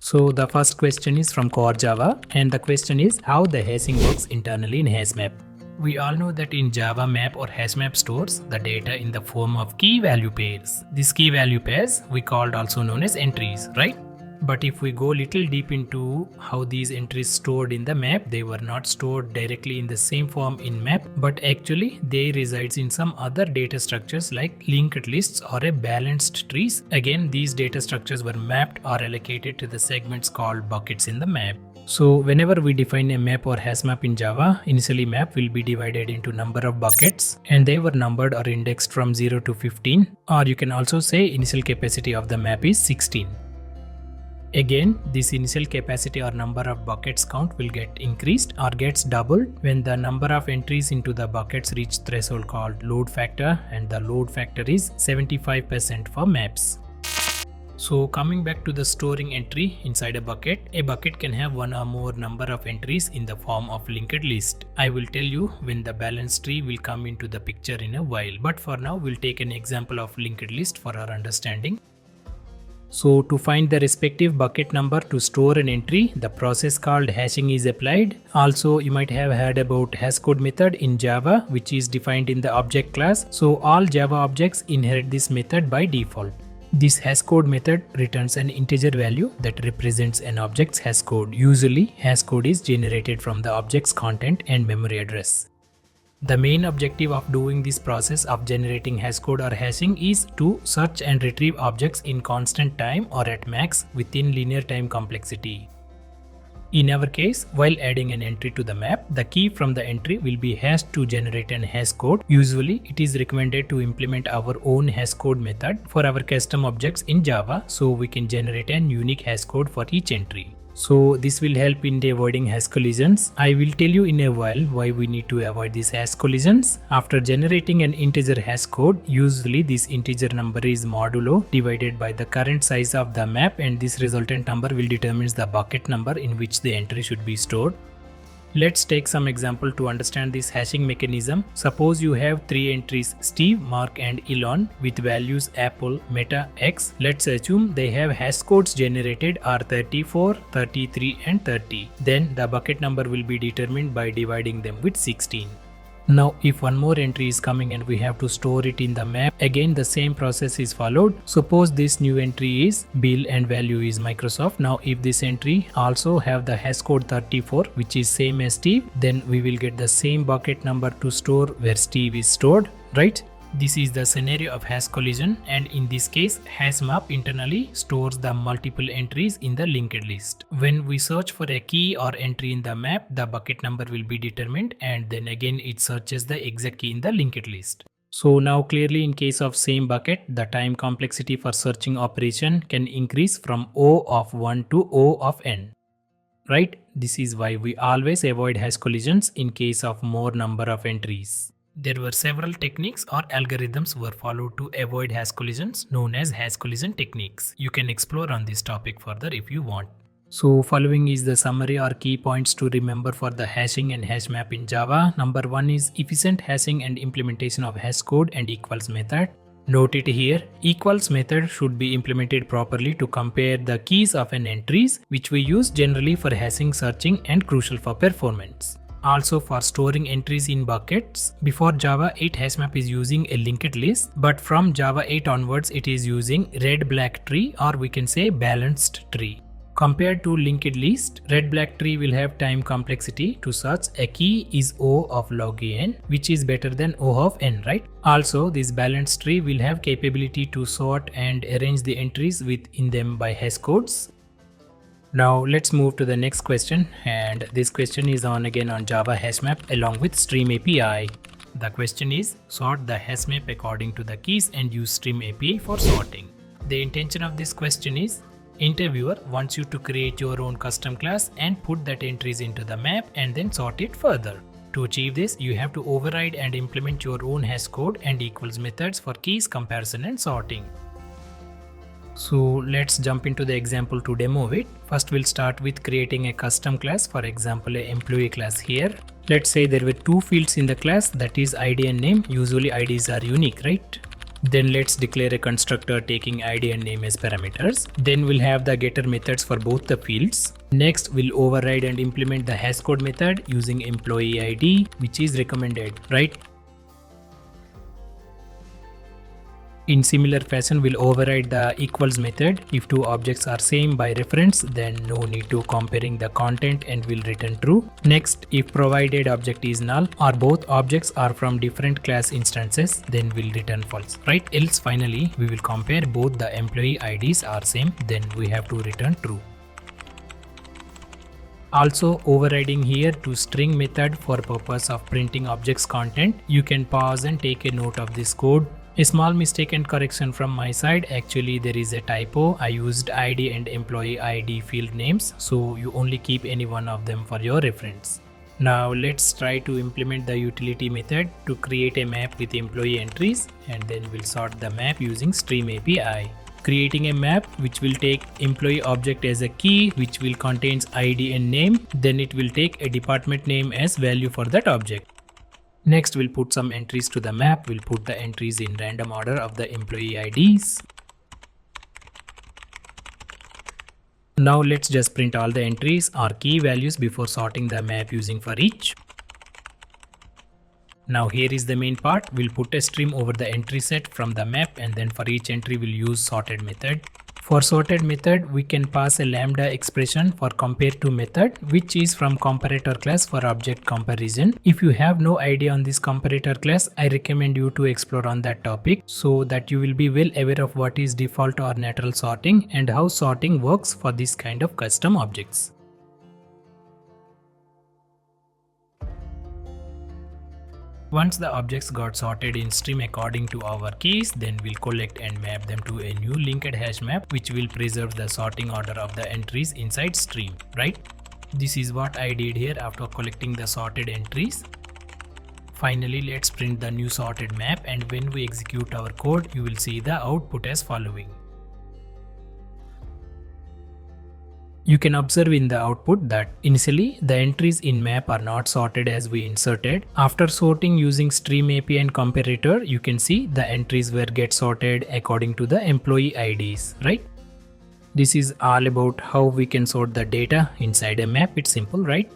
So the first question is from Core Java, and the question is how the hashing works internally in HashMap. We all know that in Java map or HashMap stores the data in the form of key value pairs. These key value pairs we called also known as entries, right? But if we go little deep into how these entries stored in the map, they were not stored directly in the same form in map, but actually they resides in some other data structures like linked lists or a balanced trees. Again, these data structures were mapped or allocated to the segments called buckets in the map. So whenever we define a map or HashMap in Java, initially map will be divided into number of buckets and they were numbered or indexed from 0 to 15, or you can also say initial capacity of the map is 16. Again, this initial capacity or number of buckets count will get increased or gets doubled when the number of entries into the buckets reach threshold called load factor, and the load factor is 75% for maps. So coming back to the storing entry inside a bucket can have one or more number of entries in the form of linked list. I will tell you when the balance tree will come into the picture in a while, but for now we'll take an example of linked list for our understanding. So to find the respective bucket number to store an entry, the process called hashing is applied. Also, you might have heard about hashcode method in Java, which is defined in the object class. So all Java objects inherit this method by default. This hashcode method returns an integer value that represents an object's hashcode. Usually, hashcode is generated from the object's content and memory address. The main objective of doing this process of generating hashcode or hashing is to search and retrieve objects in constant time or at max within linear time complexity. In our case, while adding an entry to the map, the key from the entry will be hashed to generate an hashcode. Usually, it is recommended to implement our own hashcode method for our custom objects in Java, so we can generate an unique hashcode for each entry. So this will help in avoiding hash collisions. I will tell you in a while why we need to avoid these hash collisions. After generating an integer hash code, usually this integer number is modulo divided by the current size of the map, and this resultant number will determine the bucket number in which the entry should be stored. Let's take some example to understand this hashing mechanism. Suppose you have three entries Steve, Mark and Elon with values Apple, Meta, X. Let's assume they have hash codes generated are 34, 33 and 30. Then the bucket number will be determined by dividing them with 16. Now if one more entry is coming and we have to store it in the map, again the same process is followed. Suppose this new entry is Bill and value is Microsoft. Now if this entry also have the hash code 34 which is same as Steve, then we will get the same bucket number to store where Steve is stored, right? This is the scenario of hash collision, and in this case HashMap internally stores the multiple entries in the linked list. When we search for a key or entry in the map, the bucket number will be determined and then again it searches the exact key in the linked list. So now clearly in case of same bucket, the time complexity for searching operation can increase from O of 1 to O of n. Right? This is why we always avoid hash collisions in case of more number of entries. There were several techniques or algorithms were followed to avoid hash collisions known as hash collision techniques. You can explore on this topic further if you want. So following is the summary or key points to remember for the hashing and HashMap in Java. Number 1 is efficient hashing and implementation of hash code and equals method. Note it here, equals method should be implemented properly to compare the keys of an entries, which we use generally for hashing, searching and crucial for performance. Also for storing entries in buckets, before Java 8 HashMap is using a linked list, but from Java 8 onwards it is using red-black tree, or we can say balanced tree. Compared to linked list, red-black tree will have time complexity to search a key is O of log n, which is better than O of n, right? Also, this balanced tree will have capability to sort and arrange the entries within them by hash codes. Now let's move to the next question, and this question is again on Java HashMap along with Stream API. The question is, sort the HashMap according to the keys and use Stream API for sorting. The intention of this question is, interviewer wants you to create your own custom class and put that entries into the map and then sort it further. To achieve this, you have to override and implement your own hash code and equals methods for keys comparison and sorting. So let's jump into the example to demo it. First we'll start with creating a custom class, for example a employee class here. Let's say there were two fields in the class, that is ID and name. Usually IDs are unique, right? Then let's declare a constructor taking ID and name as parameters. Then we'll have the getter methods for both the fields. Next, we'll override and implement the hashcode method using employee ID, which is recommended, right? In similar fashion, we'll override the equals method. If two objects are same by reference, then no need to comparing the content and will return true. Next, if provided object is null or both objects are from different class instances, then we'll return false, right? Else finally, we will compare both the employee IDs are same, then we have to return true. Also, overriding here to string method for purpose of printing objects content. You can pause and take a note of this code. A small mistake and correction from my side. Actually, there is a typo. I used ID and employee ID field names, so you only keep any one of them for your reference. Now let's try to implement the utility method to create a map with employee entries, and then we'll sort the map using stream API. Creating a map which will take employee object as a key, which will contains ID and name. Then it will take a department name as value for that object. Next, we'll put some entries to the map. We'll put the entries in random order of the employee IDs. Now let's just print all the entries or key values before sorting the map using for each. Now here is the main part. We'll put a stream over the entry set from the map, and then for each entry we'll use sorted method. For sorted method, we can pass a lambda expression for compare to method, which is from comparator class for object comparison. If you have no idea on this comparator class, I recommend you to explore on that topic so that you will be well aware of what is default or natural sorting and how sorting works for this kind of custom objects. Once the objects got sorted in stream according to our keys, then we'll collect and map them to a new linked hash map, which will preserve the sorting order of the entries inside stream, right? This is what I did here after collecting the sorted entries. Finally, let's print the new sorted map, and when we execute our code, you will see the output as following. You can observe in the output that initially the entries in map are not sorted as we inserted. After sorting using stream API and comparator, you can see the entries were get sorted according to the employee IDs, right? This is all about how we can sort the data inside a map. It's simple, right?